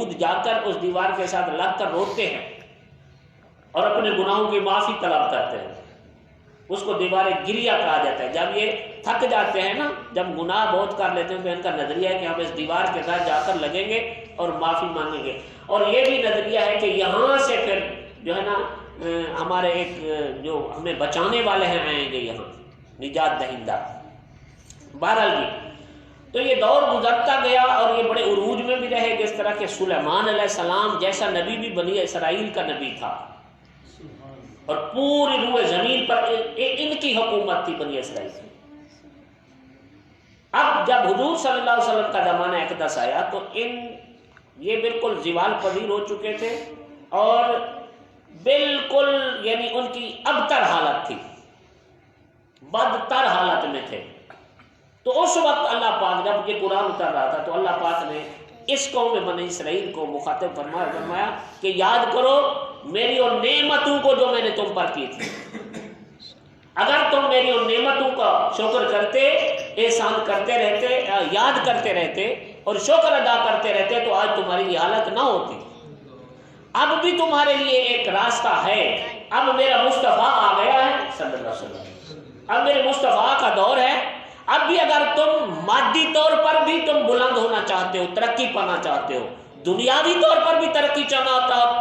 یہود جا کر اس دیوار کے ساتھ لگ کر روتے ہیں اور اپنے گناہوں کی معافی طلب کرتے ہیں. اس کو دیوار گریہ کہا جاتا ہے. جب یہ تھک جاتے ہیں نا، جب گناہ بہت کر لیتے ہیں، تو ان کا نظریہ ہے کہ ہم اس دیوار کے ساتھ جا کر لگیں گے اور معافی مانگیں گے. اور یہ بھی نظریہ ہے کہ یہاں سے پھر جو ہے نا ہمارے ایک جو ہمیں بچانے والے ہیں آئیں گے یہاں، نجات دہندہ. بہرحال جی، تو یہ دور گزرتا گیا اور یہ بڑے عروج میں بھی رہے. جس طرح کہ سلیمان علیہ السلام جیسا نبی بھی بنی اسرائیل کا نبی تھا، اور پوری روئے زمین پر ان کی حکومت تھی بنی اسرائیل کی. اب جب حضور صلی اللہ علیہ وسلم کا زمانہ اقدس آیا تو یہ بالکل زوال پذیر ہو چکے تھے اور بالکل یعنی ان کی ابتر حالت تھی، بدتر حالت میں تھے. تو اس وقت اللہ پاک جب یہ قرآن اتر رہا تھا تو اللہ پاک نے اس قوم بنی اسرائیل کو مخاطب فرمایا کہ یاد کرو میری ان نعمتوں کو جو میں نے تم پر کی تھی. اگر تم میری ان نعمتوں کا شکر کرتے، احسان کرتے رہتے، یاد کرتے رہتے اور شکر ادا کرتے رہتے تو آج تمہاری یہ حالت نہ ہوتی. اب بھی تمہارے لیے ایک راستہ ہے. اب میرا مصطفیٰ آ گیا ہے صلی اللہ علیہ وسلم، اب میرے مصطفیٰ کا دور ہے. اب بھی اگر تم مادی طور پر بھی تم بلند ہونا چاہتے ہو، ترقی پانا چاہتے ہو، دنیاوی طور پر بھی ترقی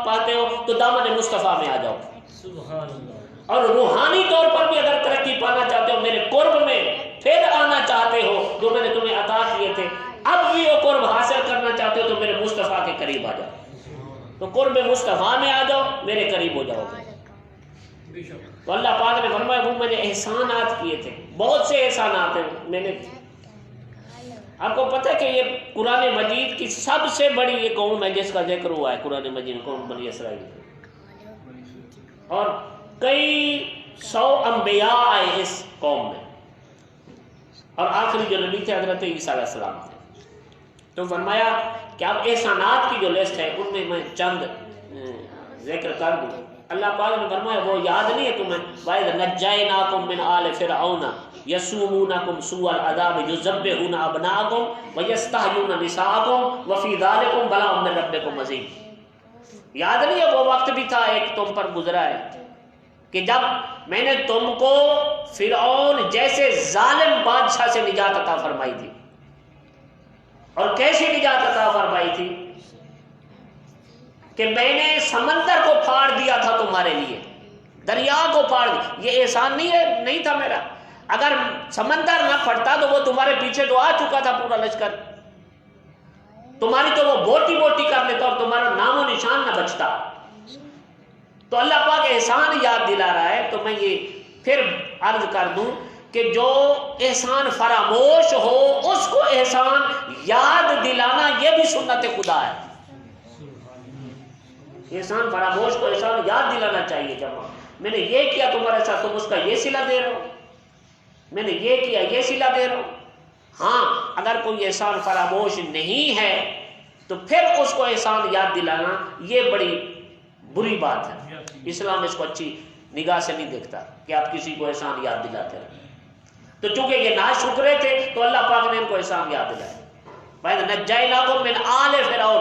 پاتے ہو تو دامن مصطفیٰ میں آ جاؤ. سبحان اللہ. اور روحانی طور پر بھی اگر ترقی پانا چاہتے ہو، میرے قرب میں پھر آنا چاہتے ہو جو میں نے تمہیں عطا کیے تھے، اب بھی وہ قرب حاصل کرنا چاہتے ہو تو میرے مصطفیٰ کے قریب آ جاؤ. تو قرب مصطفیٰ میں آ جاؤ، میرے قریب ہو جاؤ. تو اللہ پاک نے فرمایا وہ میں نے احسانات کیے تھے، بہت سے احسانات ہیں میں نے. آپ کو پتہ ہے کہ یہ قرآن مجید کی سب سے بڑی یہ قوم ہے جس کا ذکر ہوا ہے قرآن مجید میں، قوم بنی اسرائیل. اور کئی 100 انبیاء آئے اس قوم میں، اور آخری جو نبی تھے حضرت عیسیٰ علیہ السلام تھے. تو فرمایا کہ اب احسانات کی جو لسٹ ہے ان میں چند ذکر کر دوں. اللہ پاک نے فرمایا وہ یاد نہیں ہے تمہیں وَإِذْ نَجَّيْنَاكُمْ مِنْ آلِ فِرْعَوْنَ يَسُومُونَكُمْ سُوءَ الْعَذَابِ يُذَبِّحُونَ أَبْنَاءَكُمْ وَيَسْتَحْيُونَ نِسَاءَكُمْ وَفِي ذَلِكُمْ بَلَاءٌ مِّن رَّبِّكُمْ عَظِيمٌ. یاد نہیں ہے وہ وقت بھی تھا ایک تم پر گزرا ہے کہ جب میں نے تم کو فرعون جیسے ظالم بادشاہ سے نجات عطا فرمائی تھی. اور کیسی نجات عطا فرمائی تھی کہ میں نے سمندر کو پھاڑ دیا تھا تمہارے لیے، دریا کو پھاڑ دیا. یہ احسان نہیں تھا میرا. اگر سمندر نہ پھٹتا تو وہ تمہارے پیچھے تو آ چکا تھا پورا لشکر، تمہاری تو وہ بوٹی بوٹی کر لیتا اور تمہارا نام و نشان نہ بچتا. تو اللہ پاک احسان یاد دلا رہا ہے. تو میں یہ پھر عرض کر دوں کہ جو احسان فراموش ہو اس کو احسان یاد دلانا یہ بھی سنت خدا ہے. احسان فراموش کو احسان یاد دلانا چاہیے. جب میں نے یہ کیا تمہارے ساتھ تم اس کا یہ صلہ دے رہے ہو، میں نے یہ کیا یہ صلہ دے رہا ہوں. ہاں اگر کوئی احسان فراموش نہیں ہے تو پھر اس کو احسان یاد دلانا یہ بڑی بری بات ہے. اسلام اس کو اچھی نگاہ سے نہیں دیکھتا کہ آپ کسی کو احسان یاد دلاتے رہیں. تو چونکہ یہ ناشکرے تھے تو اللہ پاک نے ان کو احسان یاد دلایا. وَإِذْ نَجَّيْنَاكُمْ مِنْ آلِ فِرْعَوْنَ